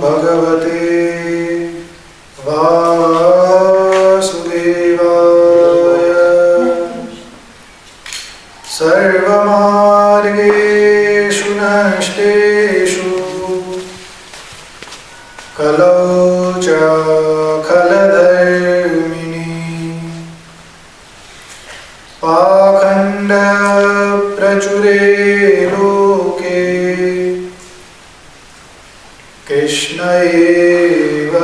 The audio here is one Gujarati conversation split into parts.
भगवते वासुदेवाय। सर्वमार्गेषु नष्टेषु कलौ च खलधर्मिणि पाखण्डप्रचुरे लोके कृष्ण एव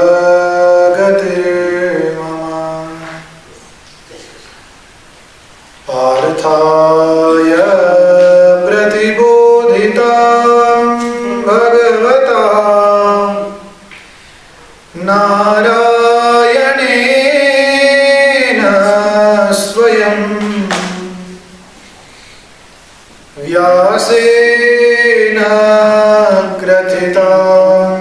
गतिर्मम। पार्थाय प्रतिबोधितां भगवता नारायणेन स्वयं व्यासेन ग्रथितां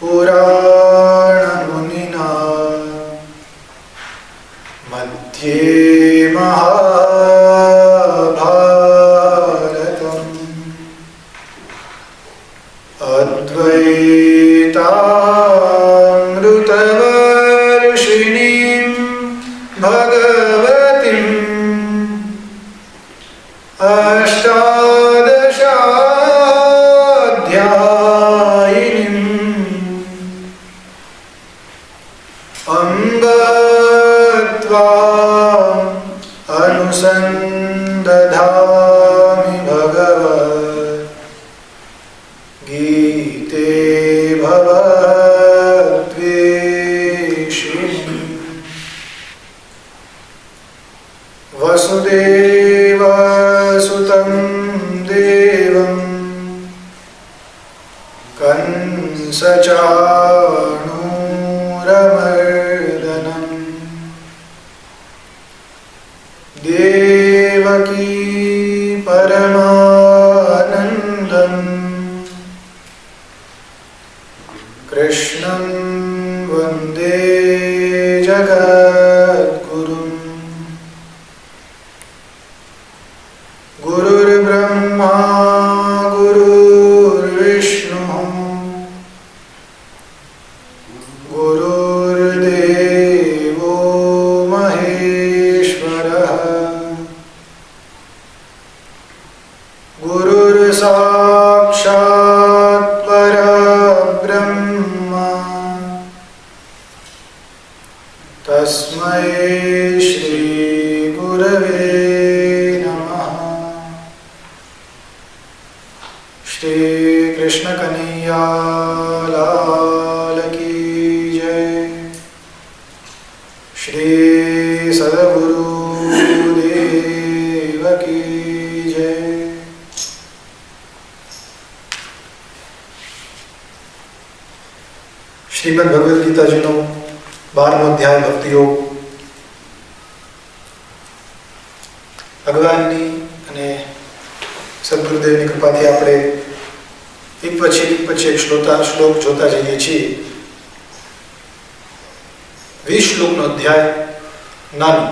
पुराणमुनिना मध्ये महाभारतम्। अद्वैतामृतवर्षिणीं भगवतीम् अष्टादशाध्यायिनीम् अम्ब त्वाम् अनुसन्दधामि भगवद्गीते भवद्वेषिणि। वसुदेवसुतं देवं कंसचाणूरमर्दनम् देवकी परमानन्दम् कृष्णं वन्दे जगद्गुरुम्। गुरुर्ब्रह्मा गुरुर्विष्णुः गुरुर्देवो महेश्वरः गुरुर्साक्षात् परब्रह्म तस्मै श्री गुरवे नमः। श्री कृष्ण कन्हैया लाल की जय। श्री सद्गुरुदेव की जय। श्रीमद् भगवद गीताजीનો 12મો અધ્યાય ભક્તિયોગ। ભગવાનની અને સદગુરુદેવની કૃપાથી આપણે એક પછી એક શ્લોક જોતા જઈએ છીએ। 20 શ્લોકનો અધ્યાય નાનો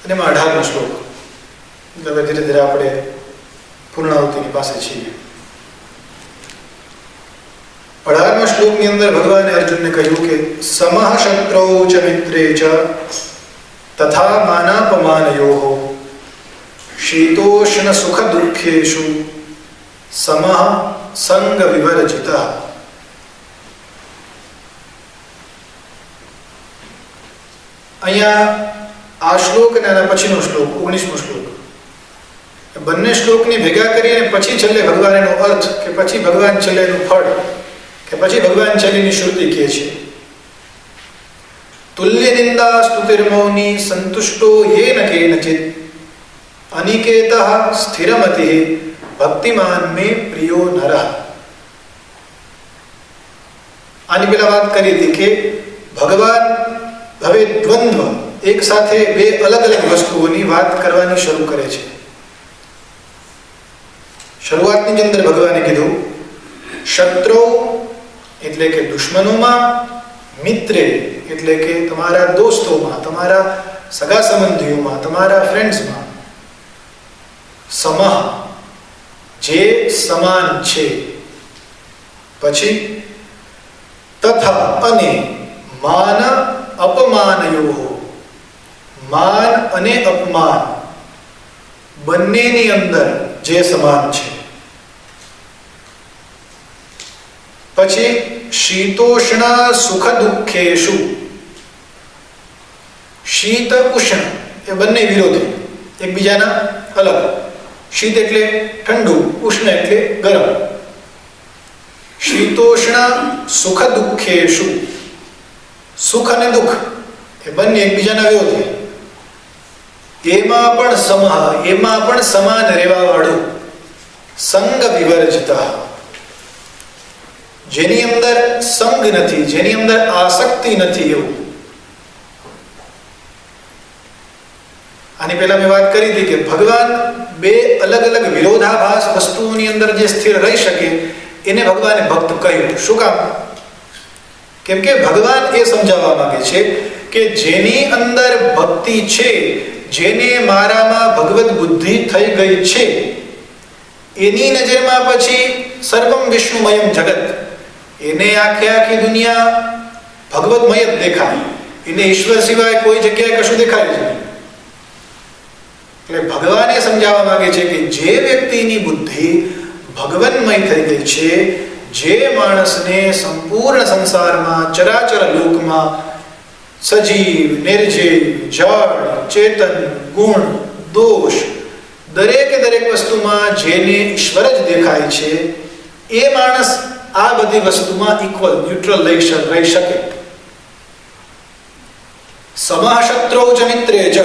અને એમાં 18મો શ્લોક, એટલે ધીરે ધીરે આપણે પૂર્ણાહુતિની પાસે છીએ। 18મા શ્લોકની અંદર ભગવાને અર્જુનને કહ્યું કે સમઃ શત્રૌ ચ મિત્રે ચ તથા માનાપમાનયોઃ શીતોષ્ણ સુખ દુઃખેષુ સમઃ સંગ વિવર્જિતઃ। અહીંયા આ શ્લોક અને આના પછીનો શ્લોક 19મો શ્લોક, બંને શ્લોકને ભેગા કરીને પછી છેલ્લે ભગવાન એનો અર્થ કે પછી ભગવાન છેલ્લે એનું ફળ કે પછી ભગવાન છેલ્લેની શ્રુતિ કહે છે। તુલ્ય નિંદા સ્તુતિર્મૌની સંતુષ્ટો યેન કેનચિત અનિકેતઃ સ્થિરમતિઃ ભક્તિમાન મે પ્રિયો નરઃ। આની પહેલા વાત કરી હતી કે ભગવાન હવે દ્વંદ્વ, એક સાથે બે અલગ અલગ વસ્તુઓની વાત કરવાની શરૂ કરે છે। શરૂઆતની અંદર ભગવાને કીધું શત્રુ એટલે કે દુશ્મનોમાં, મિત્રે એટલે કે તમારા દોસ્તોમાં, તમારા સગા સંબંધીઓમાં, તમારા ફ્રેન્ડ્સમાં, સમઃ જે સમાન છે, પછી તથા અને માન અપમાનયો, માન અને અપમાન બંનેની અંદર જે સમાન છે. પછી શીતોષ્ણ સુખ દુઃખેષુ, શીત ઉષ્ણ એ બંને વિરોધી, એકબીજાના અલગ. શીત એટલે ઠંડુ, ઉષ્ણ એટલે ગરમ. શીતોષ્ણ સુખ દુઃખેષુ, સુખ અને દુઃખ એ બંને એકબીજાના વિરોધી. એમાં પણ સમાન રહેવા વાળું. સંગ વિવર્જિતા, જેની અંદર સંગ નથી, જેની અંદર આસક્તિ નથી એવું. આની પહેલા મેં વાત કરી હતી કે ભગવાન બે અલગ અલગ વિરોધાભાસ વસ્તુઓની અંદર જે સ્થિર રહી શકે એને ભગવાને ભક્ત કહ્યું. શું કામ? કેમ કે ભગવાન એ સમજાવવા માંગે છે કે જેની અંદર ભક્તિ છે, જેને મારામાં ભગવત બુદ્ધિ થઈ ગઈ છે, એની નજરમાં પછી સર્વમ વિષ્ણુમયમ જગત, એને આખી દુનિયા ભગવતમય જ દેખાય, એને ઈશ્વર સિવાય કોઈ જગ્યાએ કશું દેખાય જ નહીં. એટલે ભગવાન એ સમજાવવા માંગે છે કે જે વ્યક્તિની બુદ્ધિ ભગવન્મય થઈ ગઈ છે, જે માણસને સંપૂર્ણ સંસારમાં ચરાચર લોકમાં સજીવ, નિર્જીવ, જળ, ચેતન, ગુણ, દોષ દરેકે દરેક વસ્તુમાં જેને ઈશ્વર જ દેખાય છે, એ માણસ આ બધી વસ્તુમાં ઇક્વલ, ન્યુટ્રલ રહી શકે. સમઃ શત્રૌ ચ મિત્રે ચ,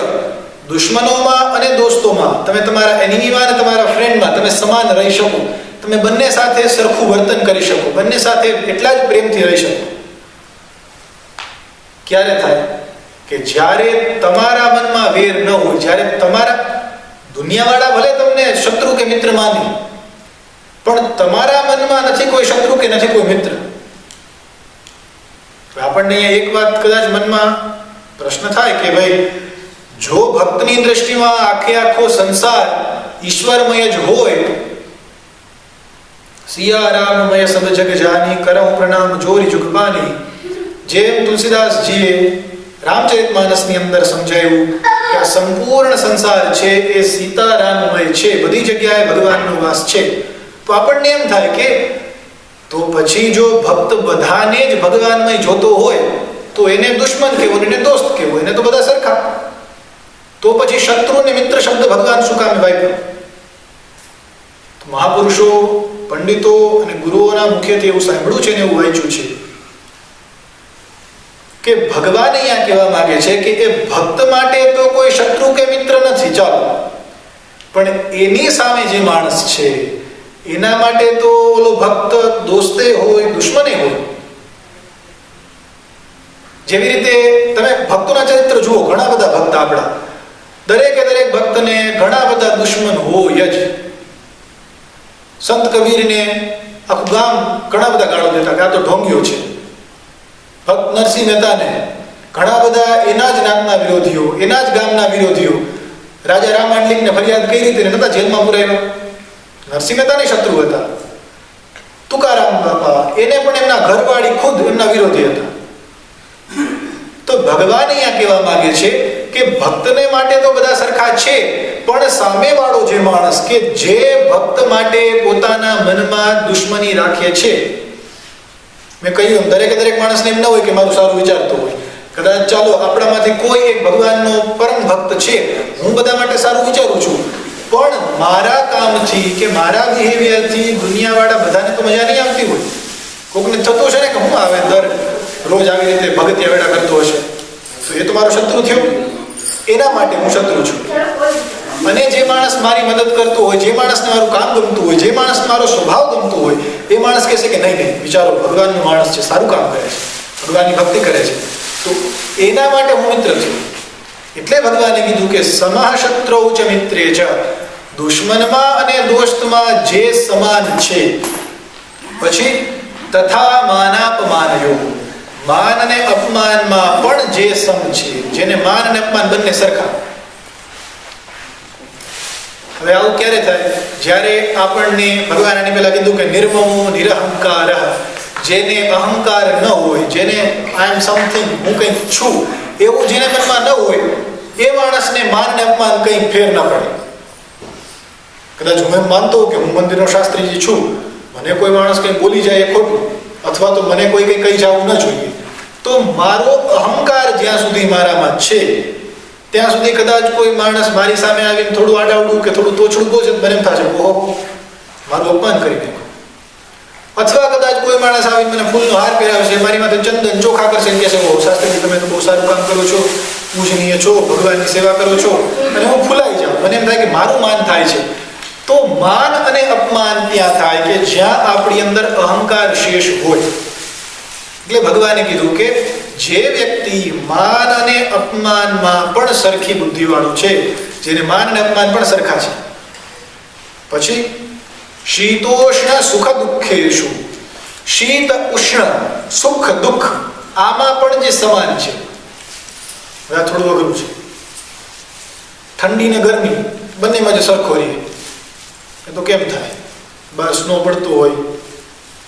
દુશ્મનોમાં અને દોસ્તોમાં, તમે તમારા એનિમીમાં અને તમારા ફ્રેન્ડમાં તમે સમાન રહી શકો. તમે બંને સાથે સરખું વર્તન કરી શકો, બંને સાથે એટલા જ પ્રેમથી રહી શકો. ક્યારે થાય? કે જ્યારે તમારા મનમાં વેર ન હોય, જ્યારે તમારા દુનિયાવાળા ભલે તમને શત્રુ કે મિત્ર માની, પણ તમારા મનમાં નથી કોઈ શત્રુ કે નથી કોઈ મિત્ર. આપણને અહીંયા એક વાત કદાચ મનમાં પ્રશ્ન થાય કે ભાઈ, જો ભક્તની દ્રષ્ટિમાં આખો સંસાર ઈશ્વરમય જ હોય, સિયા રામમય સબ જગ જાની, કરમ પ્રણામ જોરી જુગબાની, જેમ તુલસીદાસજીએ રામચરિતમાનસની અંદર સમજાયું કે આ સંપૂર્ણ સંસાર છે એ સીતારામમય છે, બધી જગ્યાએ ભગવાનનો વાસ છે, તો આપણને એમ થાય કે તો પછી જો ભક્ત બધાને જ ભગવાનમય જોતો હોય તો એને દુશ્મન કેવો, એને દોસ્ત કેવો, એને તો બધા સરખા. તો પછી શત્રુ ને મિત્ર શબ્દ ભગવાન શું કામે વાપર્યો? મહાપુરુષો, પંડિતો અને ગુરુઓના મુખ્યથી એવું સાંભળ્યું છે ને એવું વાંચ્યું છે કે ભગવાન અહીંયા કહેવા માંગે છે કે એ ભક્ત માટે તો કોઈ શત્રુ કે મિત્ર નથી, ચાલો, પણ એની સામે જે માણસ છે એના માટે તો ઓલો ભક્ત દોસ્તે હોય, દુશ્મને હોય. જેવી રીતે તમે ભક્તોના ચરિત્ર જુઓ, ઘણા બધા ભક્ત આપણા, દરેકે દરેક ભક્તને ઘણા બધા દુશ્મન હોય જ. સંત કબીરને આખું ગામ ઘણા બધા ગાળો દેતા કે આ તો ઢોંગીઓ છે. ભક્ત નરસિંહ મહેતાને ઘણા બધા એના જ નામના વિરોધીઓ, એના જ ગામના વિરોધીઓ રાજા રામ માંડલિકને ફરિયાદ કરી હતી, નતા જેલમાં પુરાયો. નરસિંહ મહેતાની શત્રુ હતા. તુકારામ બાપા, એને પણ એમના ઘરવાળી ખુદ એમના વિરોધી હતા. તો ભગવાન અહીંયા કહેવા માંગે છે કે ભક્તને માટે તો બધા સરખા છે, પણ સામેવાળો જે માણસ કે જે ભક્ત માટે પોતાના મનમાં દુશ્મની રાખે છે, મેં કહ્યું દરેકે દરેક માણસને એમ ન હોય કે મારું સારું વિચારતો હોય. કદાચ ચાલો આપણામાંથી કોઈ એક ભગવાનનો પરમ ભક્ત છે, હું બધા માટે સારું વિચારું છું, પણ મારા કામથી કે મારા બિહેવિયરથી દુનિયાવાળા બધાને તો મજા નહીં આવતી હોય. કોકને થતું હશે ને કે હું આવે દર રોજ આવી રીતે ભગતિયા વેડા કરતો હશે, તો એ તો મારો શત્રુ થયો, એના માટે હું શત્રુ છું. અને જે માણસ મારી મદદ કરતો હોય, જે માણસને મારું કામ ગમતું હોય, જે માણસને મારો સ્વભાવ ગમતો હોય, એ માણસ કહેશે કે નહીં વિચારો ભગવાનનો માણસ છે, સારું કામ કરે છે, ભગવાનની ભક્તિ કરે છે, તો એના માટે હું મિત્ર છું. એટલે ભગવાને કીધું કે સમઃ શત્રૌ ચ મિત્રે ચ, દુશ્મનમાં અને દોસ્તમાં જે સમાન છે. પછી તથા માનાપમાનયો, માન અને અપમાનમાં પણ જે સમ છે, જેને માન અને અપમાન બંને સરખા. હવે આવું ક્યારે થાય? જ્યારે આપણને ભગવાન આની પહેલા કીધું કે નિર્મમો નિરહંકાર, જેને અહંકાર ન હોય, જેને આઈ એમ સમથિંગ, હું કંઈક છું એવું જેને મનમાં ન હોય, એ માણસને માન ને અપમાન કંઈ ફેર ના પડે. કદાચ હું એમ માનતો કે હું મંદિરનો શાસ્ત્રીજી છું, મને કોઈ માણસ કંઈ બોલી જાય એ ખોટું, અથવા તો મને કોઈ કંઈ કહી જવું ન જોઈએ, તો મારો અહંકાર જ્યાં સુધી મારામાં છે ત્યાં સુધી કદાચ કોઈ માણસ મારી સામે આવીને થોડું આડાવડું કે થોડું તોછડું બોલે, મને એમ થશે ઓહો મારું અપમાન કરી નાખ્યું. અથવા કદાચ કોઈ માણસ આવીને મને ફૂલનો હાર પહેરાવશે, મારી માથે ચંદન ચોખા કરશે અને કહેશે ઓહો શાસ્ત્રીજી તમે તો બહુ સારું કામ કરો છો, પૂજનીય છો, ભગવાનની સેવા કરો છો, અને હું ફૂલાઈ જાઉં. મને એમ થાય કે મારું માન થાય છે. તો માન અને અપમાન ત્યાં થાય કે જ્યાં આપણી અંદર અહંકાર શેષ હોય. એટલે ભગવાને કીધું કે જે વ્યક્તિ માન અને અપમાનમાં પણ સરખી બુદ્ધિવાળો છે, જેને માન અને અપમાન પણ સરખા છે, પછી શીતોષ્ણ સુખ દુઃખેષુ, શીત ઉષ્ણ સુખ દુઃખ આમાં પણ જે સમાન છે. હવે થોડું અઘરું છે. ઠંડી ને ગરમી બંનેમાં જે સરખો રહે એ તો કેમ થાય? બહાર સ્નો પડતો હોય,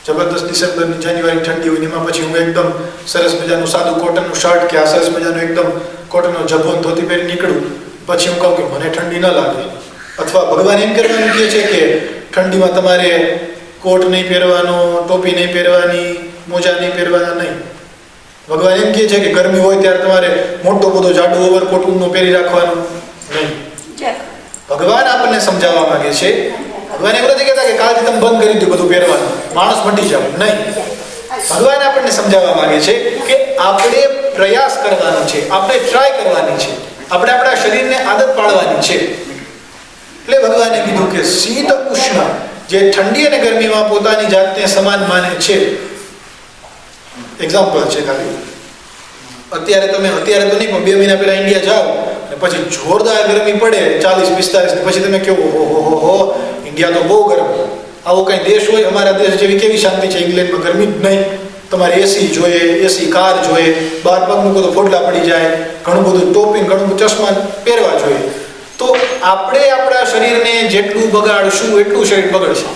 જબરદસ્ત ડિસેમ્બરની જાન્યુઆરી ઠંડી હોય, એમાં પછી હું એકદમ સરસ મજાનું સાદું કોટનનું શર્ટ કે આ સરસ મજાનું એકદમ કોટનનો જભો ધોતી પહેરી નીકળું, પછી હું કહું કે મને ઠંડી ન લાગે. અથવા ભગવાન એમ કહેવાનું કહે છે કે ઠંડીમાં તમારે કોટ નહીં પહેરવાનો, ટોપી નહીં પહેરવાની, મોજા નહીં પહેરવાના, નહીં. ભગવાન એમ કહે છે કે ગરમી હોય ત્યારે તમારે મોટો બધો જાડો ઓવરકોટ ઊનનો પહેરી રાખવાનો નહીં. ભગવાન આપણને સમજાવવા માંગે છે. ભગવાન એમ નથી કહેતા કે કાલથી તમે બંધ કરી દો બધું પહેરવાનું, માણસ મટી જાવ, નહીં. ભગવાન આપણને સમજાવવા માંગે છે કે આપણે પ્રયાસ કરવાનો છે, આપણે ટ્રાય કરવાની છે, આપણે આપણા શરીરને આદત પાડવાની છે. એટલે ભગવાને કીધું કે શીત ઉષ્ણ, જે ઠંડી અને ગરમીમાં પોતાની જાતને સમાન માને છે. એક્ઝામ્પલ છે ખાલી, અત્યારે તો નહીં પણ 2 મહિના પહેલા ઇન્ડિયા જાઓ અને પછી જોરદાર ગરમી પડે 40-45, પછી તમે કહો ઓહો ઇન્ડિયા તો બહુ ગરમ. આવો કઈ દેશ હોય, અમારા દેશ જેવી કેવી શાંતિ છે, ઇંગ્લેન્ડમાં ગરમી જ નહીં, તમારે એસી જોઈએ, એસી કાર જોઈએ, બહાર પગ મૂકો તો ફોડલા પડી જાય, ઘણું બધું ટોપી, ઘણું બધું ચશ્મા પહેરવા જોઈએ. તો આપણે આપણા શરીરને જેટલું બગાડશું એટલું શરીર બગડશે.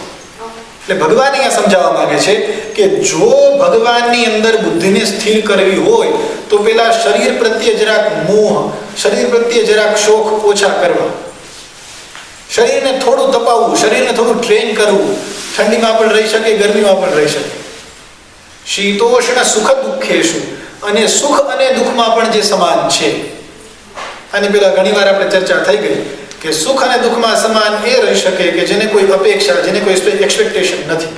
એટલે ભગવાન અહીંયા સમજાવવા માંગે છે કે જો ભગવાનની અંદર બુદ્ધિને સ્થિર કરવી હોય તો પેલા શરીર પ્રત્યે જરાક મોહ, શરીર પ્રત્યે જરાક શોખ ઓછા કરવા, શરીરને થોડું તપાવવું, શરીરને થોડું ટ્રેન કરવું. ઠંડીમાં પણ રહી શકે, ગરમીમાં પણ રહી શકે. શીતોષ્ણ સુખ દુઃખેષુ, અને સુખ અને દુઃખમાં પણ જે સમાન છે. આની પેલા ઘણી વાર આપણે ચર્ચા થઈ ગઈ કે સુખ અને દુઃખમાં સમાન એ રહી શકે કે જેને કોઈ અપેક્ષા, જેને કોઈ એક્સપેક્ટેશન નથી,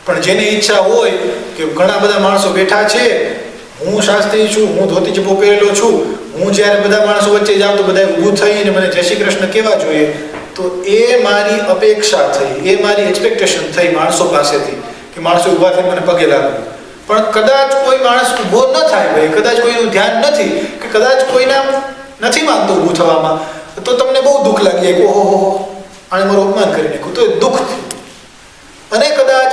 પણ જેને ઈચ્છા હોય કે ઘણા બધા માણસો બેઠા છે, હું શાસ્ત્રી છું, હું ધોતી જબ્બો પહેરેલો છું, હું જ્યારે બધા માણસો વચ્ચે જાઉં તો બધા ઊભું થઈને મને જય શ્રી કૃષ્ણ કહેવા જોઈએ, તો એ મારી અપેક્ષા થઈ, એ મારી એક્સપેક્ટેશન થઈ માણસો પાસેથી કે માણસો ઊભા થઈને મને પગે લાગે. પણ કદાચ કોઈ માણસ ઊભો ન થાય, ભાઈ કદાચ કોઈનું ધ્યાન નથી કે કદાચ કોઈના નથી માંગતો ઊભું થવામાં, તો તમને બહુ દુઃખ લાગી કે ઓહો આણે મારું અપમાન કરી નાખ્યું, તો એ દુઃખ થયું. અને કદાચ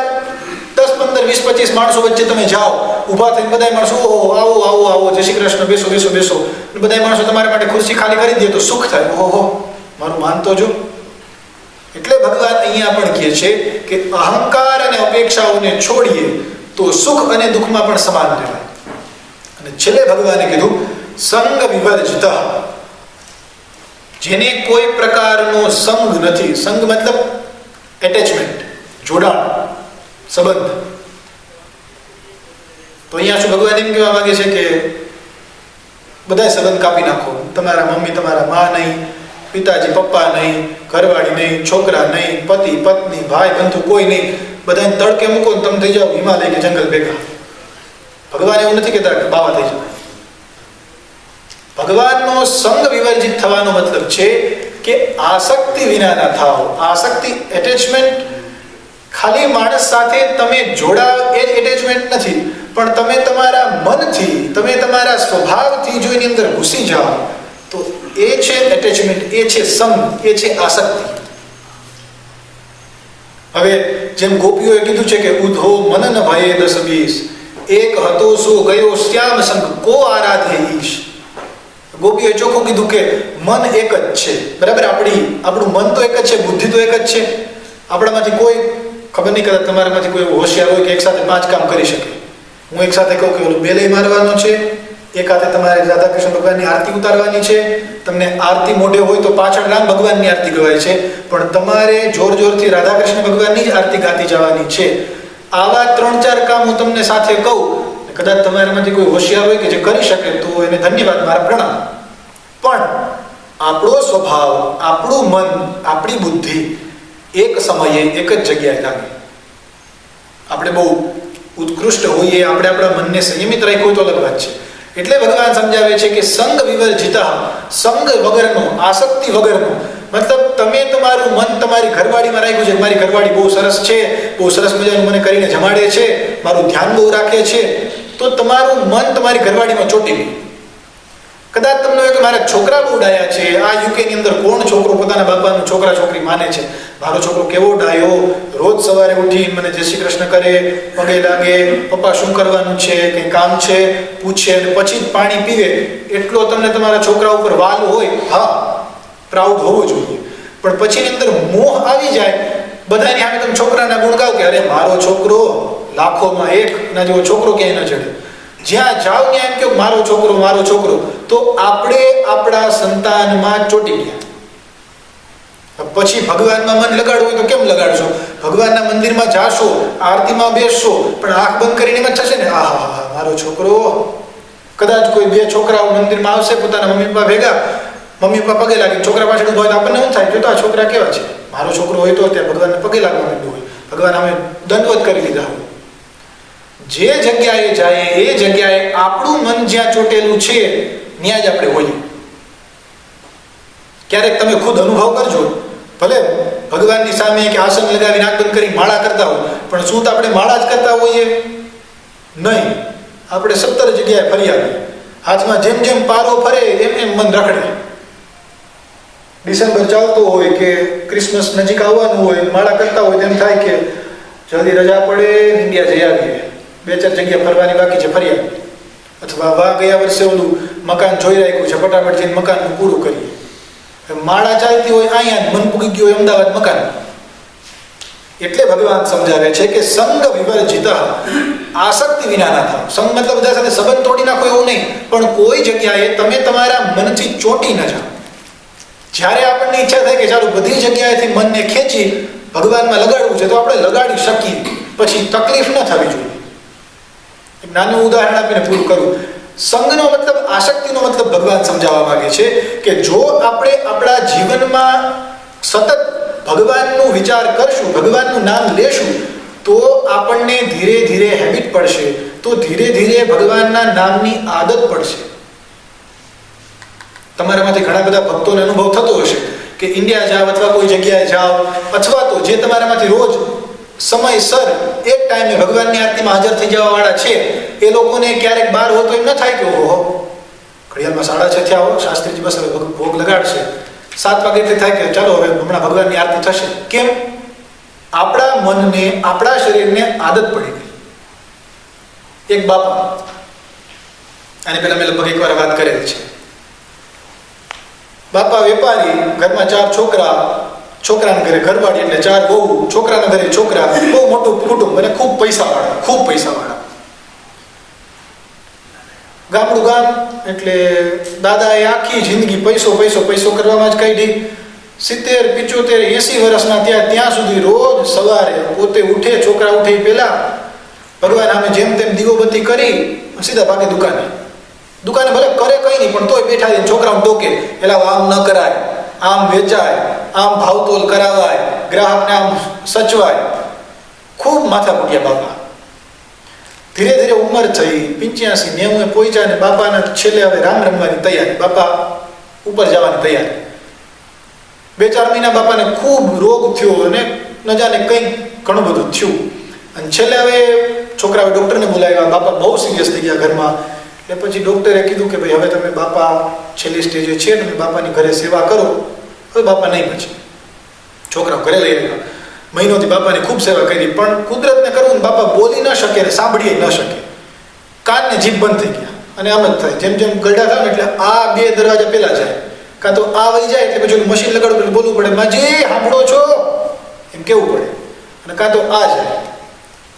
10, 15, 20, 25 માણસો વચ્ચે તમે જાઓ, ઊભા થઈને બધા માણસો ઓહો આવો આવો આવો જય શ્રી કૃષ્ણ, બેસો બેસો બેસો, બધા માણસો તમારા માટે ખુરશી ખાલી કરી દે તો સુખ થાય, ઓહો મારું માનતો જો. એટલે ભગવાન અહીંયા પણ કહે છે કે અહંકાર અને અપેક્ષાઓને છોડીએ તો સુખ અને દુઃખમાં પણ સમાન રહેવાય. અને છેલ્લે ભગવાને કીધું સંગ વિવર્જિત, જેને કોઈ પ્રકારનો સંગ નથી. સંગ મતલબ એટેચમેન્ટ, જોડાણ, સંબંધ. તો અહીંયા શું ભગવાન એમ કહેવા માંગે છે કે બધા સંબંધ કાપી નાખો. તમારા મમ્મી, તમારા મા નહીં, પિતાજી પપ્પા નહીં, ઘરવાળી નહીં, છોકરા નહીં, પતિ પત્ની, ભાઈ બંધુ કોઈ નહીં, બધાને તડકે મૂકો ને તમે થઈ જાઓ હિમાલય કે જંગલ ભેગા. ભગવાન એવું નથી કહેતા કે બાવા થઈ જાય. ભગવાનનો સંગ વિવર્જિત થવાનો મતલબ છે કે આસક્તિ વિનાના થાવ. આસક્તિ, એટેચમેન્ટ, ખાલી માણસ સાથે તમે જોડાવ એ જ એટેચમેન્ટ નથી, પણ તમે તમારા મનથી, તમે તમારા સ્વભાવથી જો એની અંદર ઘૂસી જાઓ તો એ છે એટેચમેન્ટ, એ છે સંગ, એ છે આસક્તિ. હવે જેમ ગોપીઓએ કીધું છે કે ઉધો મન ન ભયે 10-20, એક હતો સો ગયો શ્યામ સંગ કો આરાધે ઈશ. ગોપીઓએ ચોખ્ખું કીધું કે મન એક જ છે, બરાબર. આપણું મન તો એક જ છે, બુદ્ધિ તો એક જ છે, આપણામાંથી કોઈ ખબર નહીં કદાચ તમારામાંથી કોઈ એવું હોશિયાર હોય કે એક સાથે 5 કામ કરી શકે. હું એક સાથે કહું કે ઓલું બેલે મારવાનું છે, એક હાથે તમારે રાધાકૃષ્ણ ભગવાનની આરતી ઉતારવાની છે, તમને આરતી મોઢે હોય તો પાછળ રામ ભગવાનની આરતી ગવાય છે, પણ તમારે જોર જોરથી રાધાકૃષ્ણ ભગવાનની જ આરતી ગાતી જવાની છે. આવા 3-4 કામ હું તમને સાથે કહું, કદાચ તમારામાંથી કોઈ હોશિયાર હોય કે જે કરી શકે તો એને ધન્યવાદ, મારા પ્રણામ. પણ આપણો સ્વભાવ, આપણું મન, આપણી બુદ્ધિ એક સમયે એક જ જગ્યાએ લાગે. આપણે બહુ ઉત્કૃષ્ટ હોઈએ, આપણે આપણા મનને સંયમિત રાખ્યું હોય તો અલગ વાત છે. એટલે ભગવાન સમજાવે છે કે સંગ વિવર્જિતઃ, સંગ વગરનો, આસક્તિ વગરનો, મતલબ તમે તમારું મન તમારી ઘરવાળીમાં રાખ્યું છે. મારી ઘરવાળી બહુ સરસ છે, બહુ સરસ મજાનું મને કરીને જમાડે છે, મારું ધ્યાન બહુ રાખે છે, તો તમારું મન તમારી ઘરવાળીમાં ચોંટી ગયું. કદાચ તમને હોય કે મારા છોકરા બહુ ડાયા છે. આ યુકેની અંદર કોણ છોકરો પોતાના બાપાનું છોકરા છોકરી માને છે? મારો છોકરો કેવો ડાયો, રોજ સવારે ઉઠી મને જય શ્રી કૃષ્ણ કરે, પગે લાગે, પપ્પા શું કરવાનું છે, કંઈ કામ છે પૂછે અને પછી જ પાણી પીવે. એટલો તમને તમારા છોકરા ઉપર વાલ હોય, હા, પ્રાઉડ હોવો જોઈએ. પણ પછીની અંદર મોહ આવી જાય, બધાની સામે તમે છોકરાના ગુણ ગાવ કે અરે મારો છોકરો લાખોમાં એક ના જેવો છોકરો ક્યાંય ન ચડે. જ્યાં જાવ ત્યાં એમ કે મારો છોકરો, મારો છોકરો, તો આપણે આપણા સંતાનમાં ચોંટી ગયા. પછી ભગવાનમાં મન લગાડવું હોય તો કેમ લગાડશો? ભગવાનના મંદિરમાં જાશો, આરતીમાં બેસશો, પણ આંખ બંધ કરીને એમ જ થશે ને, હા હા હા મારો છોકરો. કદાચ કોઈ 2 છોકરાઓ મંદિરમાં આવશે પોતાના મમ્મી પપ્પા ભેગા, મમ્મી પપ્પા પગે લાગે, છોકરા પાછળ ઉભા હોય તો આપણને શું થાય? જો તો આ છોકરા કેવા છે. મારો છોકરો હોય તો ત્યાં ભગવાનને પગે લાગવા માંડ્યું હોય, ભગવાન અમે દંડવત કરી લીધા હોય. જે જગ્યાએ જાય એ જગ્યાએ આપણું મન જ્યાં ચોટેલું છે ત્યાં જ આપણે હોઈએ. ક્યારેક તમે ખુદ અનુભવ કરજો, ભલે ભગવાનની સામે કે આસન લગાવીને આંખ બંધ કરી માળા કરતા હોય, પણ શું તો આપણે માળા જ કરતા હોઈએ? નહીં, આપણે 17 જગ્યાએ ફરી આવીએ. હાથમાં જેમ જેમ પારો ફરે એમ એમ મન રખડે. ડિસેમ્બર ચાલતો હોય કે ક્રિસમસ નજીક આવવાનું હોય, માળા કરતા હોય તેમ થાય કે જલ્દી રજા પડે, ઇન્ડિયા જઈ આવીએ, 2-4 જગ્યા ફરવાની બાકી છે, ફરી આવીએ. અથવા ગયા વર્ષે ઓલું મકાન જોઈ રાખ્યું છે, ફટાફટ જઈને મકાનનું પૂરું કરીએ. માળા ચાલતી હોય અહીંયા, મન પૂગી ગયું હોય અમદાવાદ મકાન. એટલે ભગવાન સમજાવે છે કે સંગ વિવર્જિતઃ, આસક્તિ વિના ના થાવ. સંગ મતલબ બધા સાથે સંબંધ તોડી નાખો એવું નહીં, પણ કોઈ જગ્યાએ તમે તમારા મનથી ચોંટી ન જાઓ. જ્યારે આપણને ઈચ્છા થાય કે ચાલો બધી જગ્યાએથી મનને ખેંચી ભગવાનમાં લગાડવું છે તો આપણે લગાડી શકીએ, પછી તકલીફ ન થવી જોઈએ. એક નાનું ઉદાહરણ આપીને પૂરું કરું. સંગનો મતલબ, આસક્તિનો મતલબ ભગવાન સમજાવવા માંગે છે કે જો આપણે આપણા જીવનમાં સતત ભગવાનનો વિચાર કરશું, ભગવાનનું નામ લેશું, તો આપણને ધીરે ધીરે હેબિટ પડશે, તો ધીરે ધીરે ભગવાનના નામની આદત પડશે. તમારામાંથી ઘણા બધા ભક્તોને અનુભવ થતો હશે કે ઇન્ડિયા જાઓ અથવા કોઈ જગ્યાએ જાઓ, અથવા તો જે તમારામાંથી રોજ સમયસર એક ટાઈમે ભગવાનની આરતીમાં હાજર થઈ જવા વાળા છે, એ લોકોને ક્યારેક બહાર હોય તો એમ ન થાય કે ઓહો ઘડિયાળમાં 6:30 થયા હો, શાસ્ત્રીજી બસ હવે ભોગ લગાડશે, 7 વાગે એટલે થાય કે ચાલો હવે હમણાં ભગવાનની આરતી થશે. કેમ? આપણા મનને, આપણા શરીરને આદત પડી ગઈ. એક બાપા, આની પહેલા મેં લગભગ એકવાર વાત કરેલી છે. બાપા વેપારી, ઘરમાં 4 છોકરા, છોકરાના ઘરે ઘરવાળી એટલે 4 બહુ, છોકરાના ઘરે છોકરા, બહુ મોટું કુટુંબ અને ખૂબ પૈસાવાળા. ગામડું ગામ એટલે દાદાએ આખી જિંદગી પૈસો કરવામાં જ કાઢી. 70, 75, 80 વર્ષના ત્યાં સુધી રોજ સવારે પોતે ઉઠે, છોકરા ઉઠે પહેલા ભગવાન સામે જેમ તેમ દીવોબત્તી કરી સીધા ભાગે દુકાને ભલે કરે કંઈ નહીં, પણ તોય બેઠા રહીને છોકરાઓ ટોકે, એટલે આમ ન કરાય, આમ વેચાય, આમ ભાવતોલ કરાવાય, ગ્રાહકને આમ સચવાય. ખૂબ માથા કૂટ્યા બાપા. ધીરે ધીરે ઉંમર થઈ, 85, 90 પહોંચ્યા ને બાપાના છેલ્લે હવે રામ રમવાની તૈયારી, બાપા ઉપર જવાની તૈયારી. 2-4 મહિના બાપાને ખૂબ રોગ થયો અને ન જાણે કંઈક ઘણું બધું થયું. અને છેલ્લે હવે છોકરાએ ડૉક્ટરને બોલાવ્યા, બાપા બહુ સિરિયસ થઈ ગયા ઘરમાં. એટલે પછી ડૉક્ટરે કીધું કે ભાઈ હવે તમે બાપા છેલ્લી સ્ટેજે છે, તમે બાપાની ઘરે સેવા કરો. હવે બાપા નહીં પછી છોકરાઓ ઘરે લઈ આવ્યા. મહિનોથી બાપાની ખૂબ સેવા કરી, પણ કુદરતને કરવું ને બાપા બોલી ન શકે ને સાંભળી ન શકે, કાનને જીભ બંધ થઈ ગયા. અને આમ જ થાય, જેમ જેમ ગરડા થાય એટલે આ 2 દરવાજા પહેલા જાય, કાં તો આ વહી જાય એટલે પછી મશીન લગાડવું એટલે બોલવું પડે, માજી સાંભળો છો એમ કેવું પડે. અને કાં તો આ જાય.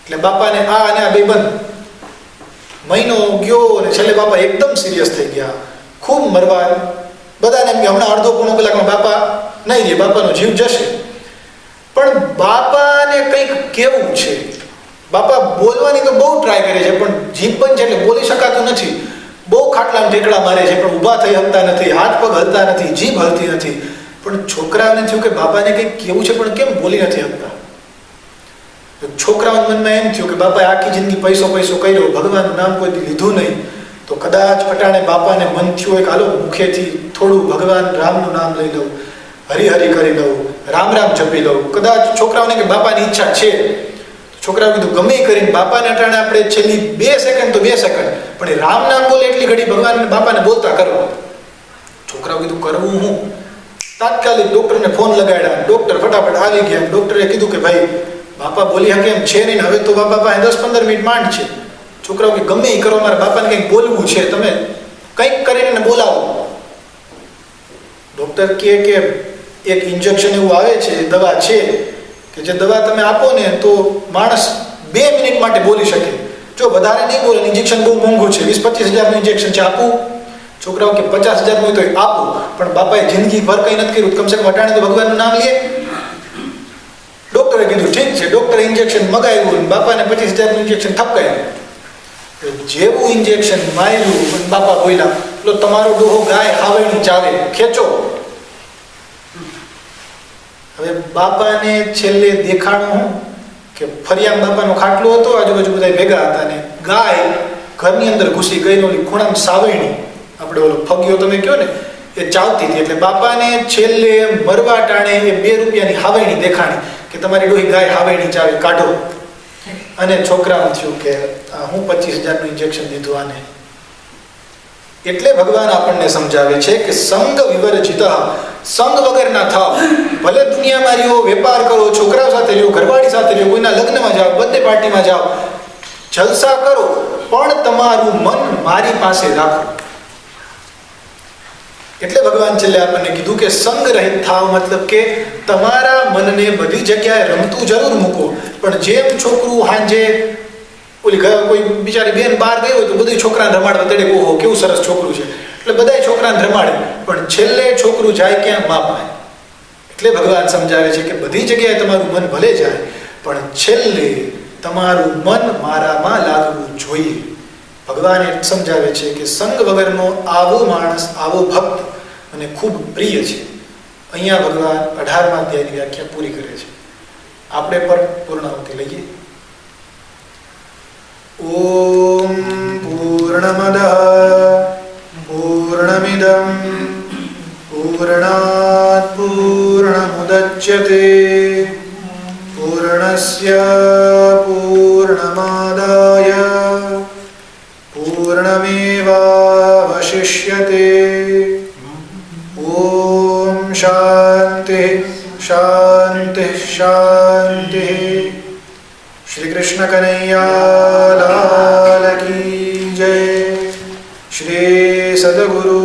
એટલે બાપાને આ અને આ બે બંધ. મહિનો ગયો અને છેલ્લે બાપા એકદમ સિરિયસ થઈ ગયા, ખૂબ મરવા. બધાને એમ કે હમણાં અડધો પોણો કલાકમાં બાપા નહીં રહે, બાપાનો જીવ જશે. પણ બાપાને કંઈક કેવું છે. બાપા બોલવાની તો બહુ ટ્રાય કરે છે, પણ જીભ પણ છે એટલે બોલી શકાતું નથી. બહુ ખાટલામાં ઠેકડા મારે છે, પણ ઊભા થઈ શકતા નથી, હાથ પગ હલતા નથી, જીભ હલતી નથી. પણ છોકરાઓને થયું કે બાપાને કંઈક કેવું છે, પણ કેમ બોલી નથી શકતા. છોકરાઓના મનમાં એમ થયું કે બાપાએ આખી જિંદગી પૈસો પૈસો કર્યો, ભગવાનનું નામ કોઈ લીધું નહીં, તો કદાચ અટાણે બાપાને મન થયું હોય કે હાલો મુખેથી થોડું ભગવાન રામનું નામ લઈ લઉં, હરિહરિ કરી લઉં, રામ રામ જપી લઉં. કદાચ છોકરાઓને કે બાપાની ઈચ્છા છે. છોકરાઓ કીધું ગમે કરીને બાપાને અટાણે આપણે છેલ્લી 2 સેકન્ડ તો 2 સેકન્ડ પણ એ રામ નામ બોલે એટલી ઘડી ભગવાન બાપાને બોલતા કરો. છોકરાઓ કીધું કરવું હું? તાત્કાલિક ડોક્ટરને ફોન લગાડ્યા. ડોક્ટર ફટાફટ આવી ગયા. ડોક્ટરે કીધું કે ભાઈ બાપા બોલી શકે એમ છે નહીં, હવે તો બાપા પાસે 10-15 મિનિટ માંડ છે. છોકરાઓ કે ગમે એ કરો, મારા બાપાને કંઈક બોલવું છે, તમે કંઈક કરીને બોલાવો. ડોક્ટર કહે કે એક ઇન્જેક્શન એવું આવે છે, દવા છે કે જે દવા તમે આપો ને તો માણસ 2 મિનિટ માટે બોલી શકે. જો વધારે નહીં બોલે, ઇન્જેક્શન બહુ મોંઘું છે, 20-25 હજારનું ઇન્જેક્શન છે, આપું? છોકરાઓ કે 50 હજારનું તો આપું. પણ બાપાએ જિંદગી ભર કંઈ નથી કર્યું, કમસે કમ અટાણે તો ભગવાનનું નામ લે. ડોક્ટરે કીધું ઠીક છે. ડોક્ટરે ઇન્જેક્શન મગાવ્યું, બાપાને 25 હજારનું ઇન્જેક્શન ઠપકાયું. જેવું ઇન્જેક્શન માર્યું, બાપા બોલ્યા, એટલે તમારો ડોહો ગાય હાવણી ચાવે, ખેંચો. હવે બાપાને છેલ્લે દેખાણું હું કે ફરિયામ બાપાનો ખાટલો હતો, આજુબાજુ બધા ભેગા હતા ને ગાય ઘરની અંદર ઘૂસી ગઈ, ઓલી ખૂણામાં સાવણી, આપણે ઓલો ફગ્યો તમે કહો ને, એ ચાવતી હતી. એટલે બાપાને છેલ્લે મરવા ટાણે એ 2 રૂપિયાની હાવણી દેખાણી કે તમારી ડોહી ગાય હાવણી ચાવે, કાઢો. અને છોકરાનું થયું કે હું 25 હજારનું ઇન્જેક્શન દીધું આને. એટલે ભગવાન આપણને સમજાવે છે કે સંગ વિવર્જિત, સંગ વગર ના થાવ. ભલે દુનિયામાં રહ્યો, વેપાર કરો, છોકરાઓ સાથે રહ્યો, ઘરવાળી સાથે રહ્યો, કોઈના લગ્નમાં જાઓ, બર્થડે પાર્ટીમાં જાઓ, જલસા કરો, પણ તમારું મન મારી પાસે રાખો. એટલે ભગવાન છેલ્લે આપણને કીધું કે સંગ રહિત થાવ, મતલબ કે તમારા મનને બધી જગ્યાએ રમતું જરૂર મૂકો, પણ જેમ છોકરું હાંજે ઓલી કોઈ બિચારી બેન બહાર ગઈ હોય તો બધી છોકરાને રમાડવા તેડે, ઓહો કેવું સરસ છોકરું છે, એટલે બધા છોકરાને રમાડે, પણ છેલ્લે છોકરું જાય ક્યાં? મા પાસે. એટલે ભગવાન સમજાવે છે કે બધી જગ્યાએ તમારું મન ભલે જાય, પણ છેલ્લે તમારું મન મારામાં લાગવું જોઈએ. ભગવાન એ સમજાવે છે કે સંગ વગરનો આવો માણસ, આવો ભક્ત અને ખૂબ પ્રિય છે. અહીંયા ભગવાન 18મા અધ્યાયની વ્યાખ્યા પૂરી કરે છે. આપણે પર પૂર્ણાહુતિ લઈએ. ઓમ પૂર્ણમદ પૂર્ણમિદં પૂર્ણાત પૂર્ણમુદચ્યતે પૂર્ણસ્ય પૂર્ણમાદાય પૂર્ણમેવાવશિષ્યતે. ઓમ શાંતિ શાંતિ શાંતિ. શ્રી કૃષ્ણ કનૈયા લાલ કી જય. શ્રી સદગુરુ